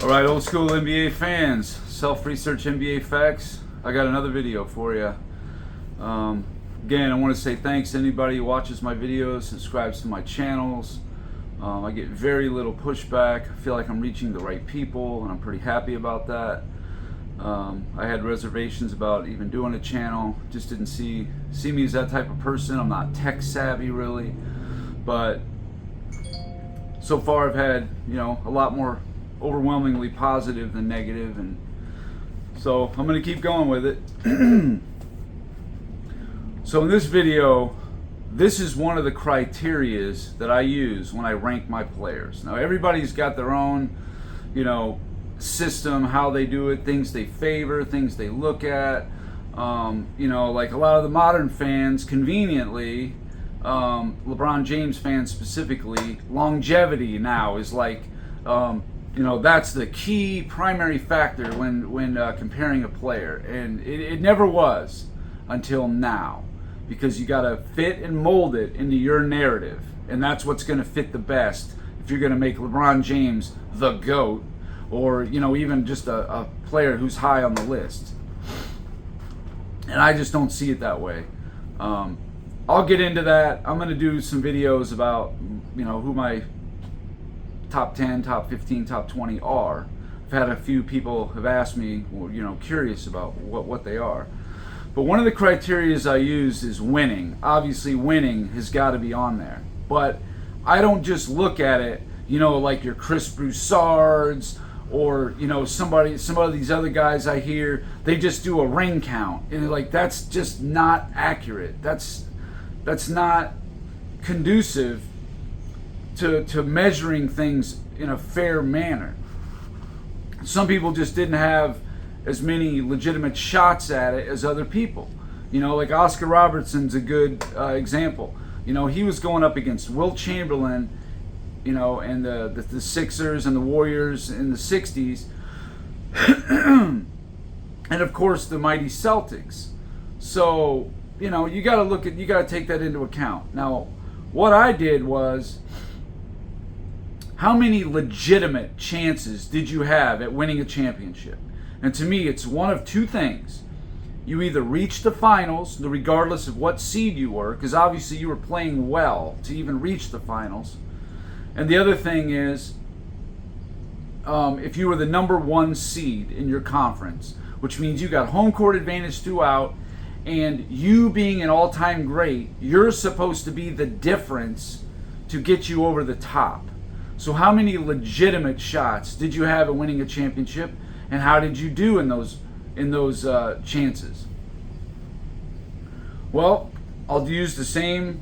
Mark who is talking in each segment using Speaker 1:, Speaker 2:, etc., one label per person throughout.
Speaker 1: All right, old school NBA fans, self-research NBA facts. I got another video for you. Again, I want to say thanks to anybody who watches my videos, subscribes to my channels. I get very little pushback. I feel like I'm reaching the right people, and I'm pretty happy about that. I had reservations about even doing a channel. Just didn't see me as that type of person. I'm not tech savvy really, but so far I've had a lot more overwhelmingly positive than negative, and so I'm going to keep going with it. So in this video, this is one of the criterias that I use when I rank my players. Now everybody's got their own system, how they do it, things they favor, things they look at. Like a lot of the modern fans, conveniently, LeBron James fans specifically, longevity now is like that's the key primary factor when comparing a player, and it never was until now, because you got to fit and mold it into your narrative, and that's what's going to fit the best if you're going to make LeBron James the GOAT, or even just a player who's high on the list. And I just don't see it that way. I'll get into that. I'm going to do some videos about who my top 10, top 15, top 20 are. I've had a few people have asked me, curious about what they are. But one of the criteria I use is winning. Obviously winning has got to be on there. But I don't just look at it, like your Chris Broussards or some of these other guys I hear, they just do a ring count, and like that's just not accurate. That's not conducive to measuring things in a fair manner. Some people just didn't have as many legitimate shots at it as other people. Like Oscar Robertson's a good example. He was going up against Wilt Chamberlain, and the Sixers and the Warriors in the 60s, and of course the mighty Celtics. So, you got to take that into account. Now, what I did was, how many legitimate chances did you have at winning a championship? And to me, it's one of two things. You either reach the finals, regardless of what seed you were, because obviously you were playing well to even reach the finals. And the other thing is, if you were the number one seed in your conference, which means you got home court advantage throughout, and you being an all-time great, you're supposed to be the difference to get you over the top. So how many legitimate shots did you have at winning a championship, and how did you do in those chances? Well, I'll use the same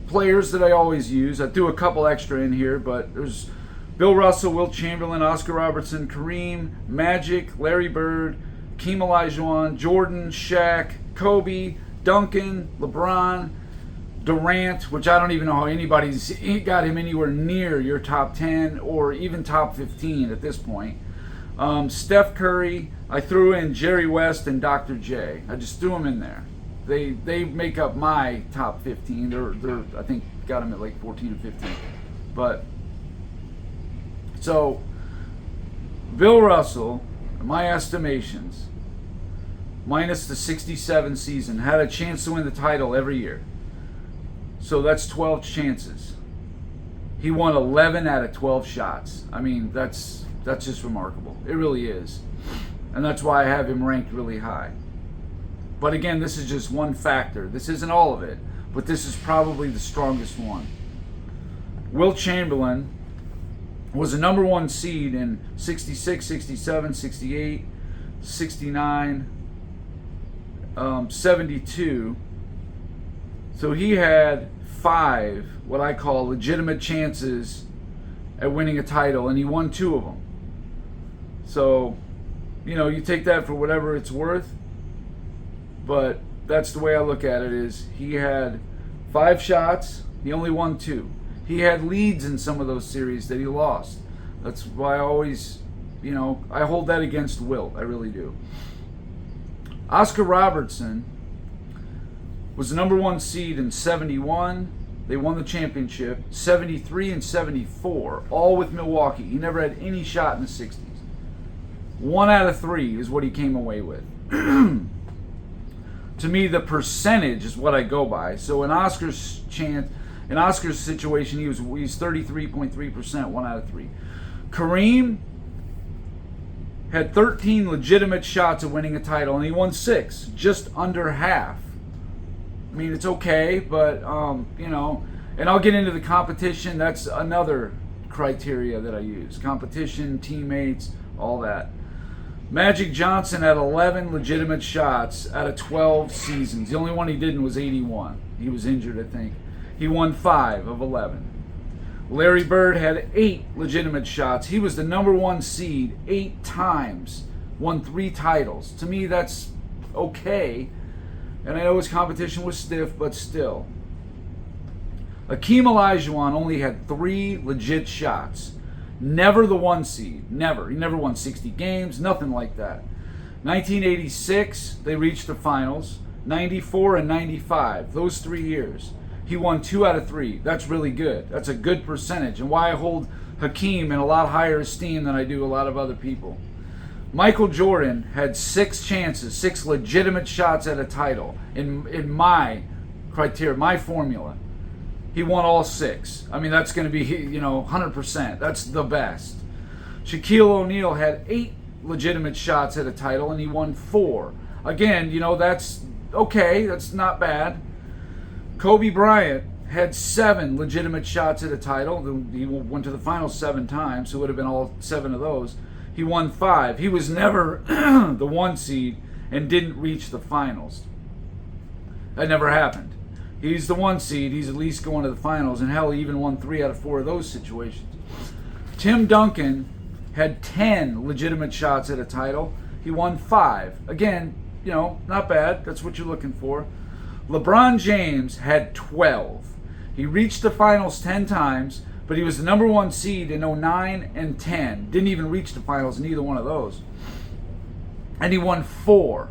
Speaker 1: players that I always use. I threw a couple extra in here, but there's Bill Russell, Wilt Chamberlain, Oscar Robertson, Kareem, Magic, Larry Bird, Hakeem Olajuwon, Jordan, Shaq, Kobe, Duncan, LeBron, Durant, which I don't even know how anybody's got him anywhere near your top 10 or even top 15 at this point. Steph Curry, I threw in Jerry West and Dr. J. I just threw them in there. They make up my top 15. They're I think got them at like 14 or 15. But so Bill Russell, my estimations, minus the 67 season, had a chance to win the title every year. So that's 12 chances. He won 11 out of 12 shots. I mean, that's just remarkable. It really is. And that's why I have him ranked really high. But again, this is just one factor. This isn't all of it, but this is probably the strongest one. Wilt Chamberlain was a number one seed in 66, 67, 68, 69, 72. So he had 5 what I call legitimate chances at winning a title, and he won 2 of them. So, you take that for whatever it's worth, but that's the way I look at it. Is he had 5 shots, he only won 2. He had leads in some of those series that he lost. That's why I always, I hold that against Wilt. I really do. Oscar Robertson was the number one seed in 71. They won the championship. 73 and 74, all with Milwaukee. He never had any shot in the 60s. 1 out of 3 is what he came away with. To me, the percentage is what I go by. So in Oscar's situation, he's 33.3%, 1 out of 3. Kareem had 13 legitimate shots at winning a title, and he won 6, just under half. I mean, it's okay, but, and I'll get into the competition. That's another criteria that I use. Competition, teammates, all that. Magic Johnson had 11 legitimate shots out of 12 seasons. The only one he didn't was 81. He was injured, I think. He won 5 of 11. Larry Bird had 8 legitimate shots. He was the number 1 seed 8 times, won 3 titles. To me, that's okay. And I know his competition was stiff, but still. Akeem Olajuwon only had 3 legit shots. Never the 1 seed. Never. He never won 60 games. Nothing like that. 1986, they reached the finals. 94 and 95. Those 3 years. He won 2 out of 3. That's really good. That's a good percentage. And why I hold Hakeem in a lot higher esteem than I do a lot of other people. Michael Jordan had 6 chances, 6 legitimate shots at a title in my criteria, my formula. He won all 6. I mean, that's going to be, 100%. That's the best. Shaquille O'Neal had 8 legitimate shots at a title, and he won 4. Again, that's okay. That's not bad. Kobe Bryant had 7 legitimate shots at a title. He went to the finals 7 times, so it would have been all 7 of those. He won 5. He was never the 1 seed and didn't reach the finals. That never happened. He's the 1 seed. He's at least going to the finals. And hell, he even won 3 out of 4 of those situations. Tim Duncan had 10 legitimate shots at a title. He won 5. Again, not bad. That's what you're looking for. LeBron James had 12. He reached the finals 10 times, but he was the number 1 seed in 09 and 10. Didn't even reach the finals in either one of those. And he won 4.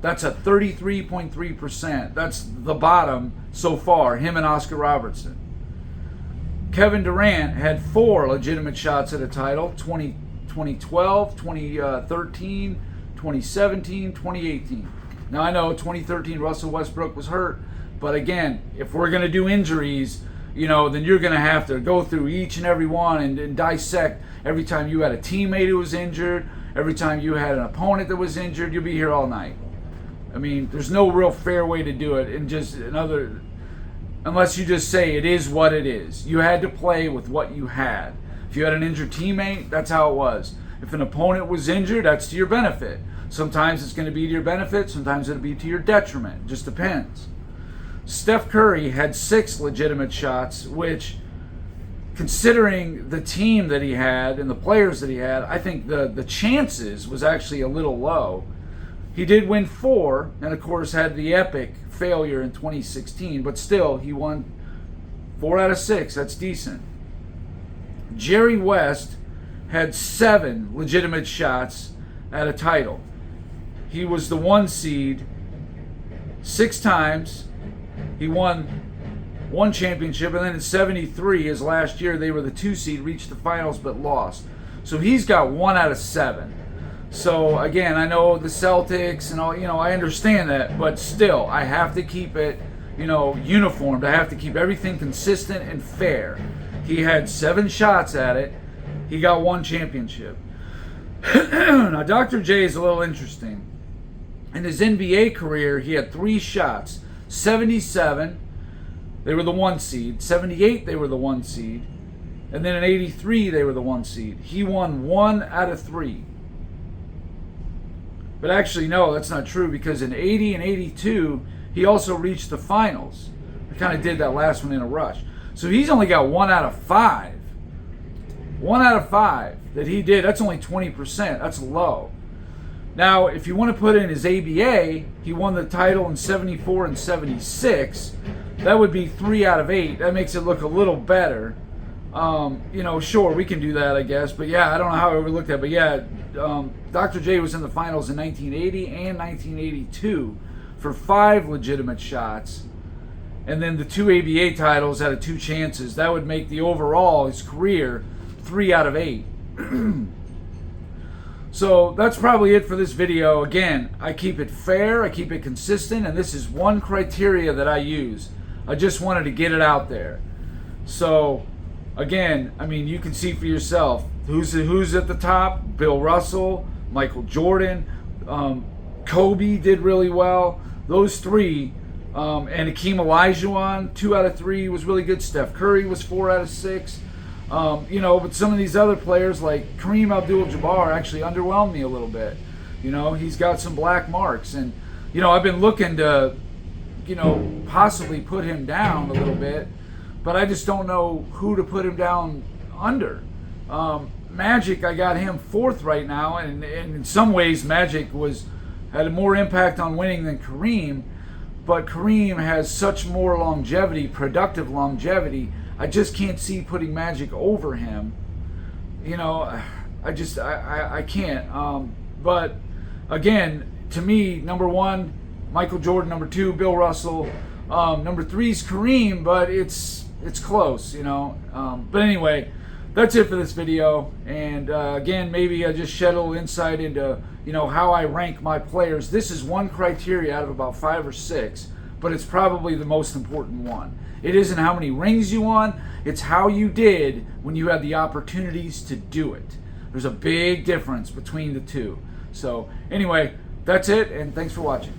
Speaker 1: That's a 33.3%. That's the bottom so far, him and Oscar Robertson. Kevin Durant had 4 legitimate shots at a title, 2012, 2013, 2017, 2018. Now I know 2013 Russell Westbrook was hurt, but again, if we're going to do injuries, then you're going to have to go through each and every one and dissect every time you had a teammate who was injured, every time you had an opponent that was injured. You'll be here all night. I mean, there's no real fair way to do it, and unless you just say it is what it is. You had to play with what you had. If you had an injured teammate, that's how it was. If an opponent was injured, that's to your benefit. Sometimes it's going to be to your benefit, sometimes it'll be to your detriment. It just depends. Steph Curry had 6 legitimate shots, which, considering the team that he had and the players that he had, I think the chances was actually a little low. He did win 4, and of course had the epic failure in 2016, but still, he won 4 out of 6. That's decent. Jerry West had 7 legitimate shots at a title. He was the 1 seed 6 times. He won 1 championship, and then in 73, his last year, they were the 2 seed, reached the finals but lost. So he's got 1 out of 7. So again, I know the Celtics and all, I understand that, but still, I have to keep it, uniformed. I have to keep everything consistent and fair. He had 7 shots at it. He got 1 championship. Now, Dr. J is a little interesting. In his NBA career, he had 3 shots. 77, they were the 1 seed. 78, they were the 1 seed. And then in 83, they were the 1 seed. He won 1 out of 3. But actually, no, that's not true, because in 80 and 82, he also reached the finals. I kind of did that last one in a rush. So he's only got 1 out of 5. 1 out of 5 that he did. That's only 20%. That's low. Now, if you want to put in his ABA, he won the title in 74 and 76. That would be 3 out of 8. That makes it look a little better. Sure, we can do that, I guess. But yeah, I don't know how I overlooked that. But yeah, Dr. J was in the finals in 1980 and 1982 for 5 legitimate shots. And then the 2 ABA titles out of 2 chances. That would make the overall, his career, 3 out of 8. So that's probably it for this video. Again, I keep it fair, I keep it consistent, and this is one criteria that I use. I just wanted to get it out there. So again, I mean, you can see for yourself who's at the top. Bill Russell, Michael Jordan, Kobe did really well. Those three, and Hakeem Olajuwon, 2 out of 3 was really good. Steph Curry was 4 out of 6. But some of these other players like Kareem Abdul-Jabbar actually underwhelmed me a little bit. He's got some black marks, and I've been looking to, possibly put him down a little bit, but I just don't know who to put him down under. Magic, I got him 4th right now, and in some ways Magic had more impact on winning than Kareem, but Kareem has such more longevity, productive longevity. I just can't see putting Magic over him. I can't. But again, to me, number 1, Michael Jordan. Number 2, Bill Russell. Number 3 is Kareem, but it's close, But anyway, that's it for this video. And again, maybe I just shed a little insight into how I rank my players. This is one criteria out of about 5 or 6, but it's probably the most important one. It isn't how many rings you won, it's how you did when you had the opportunities to do it. There's a big difference between the two. So anyway, that's it, and thanks for watching.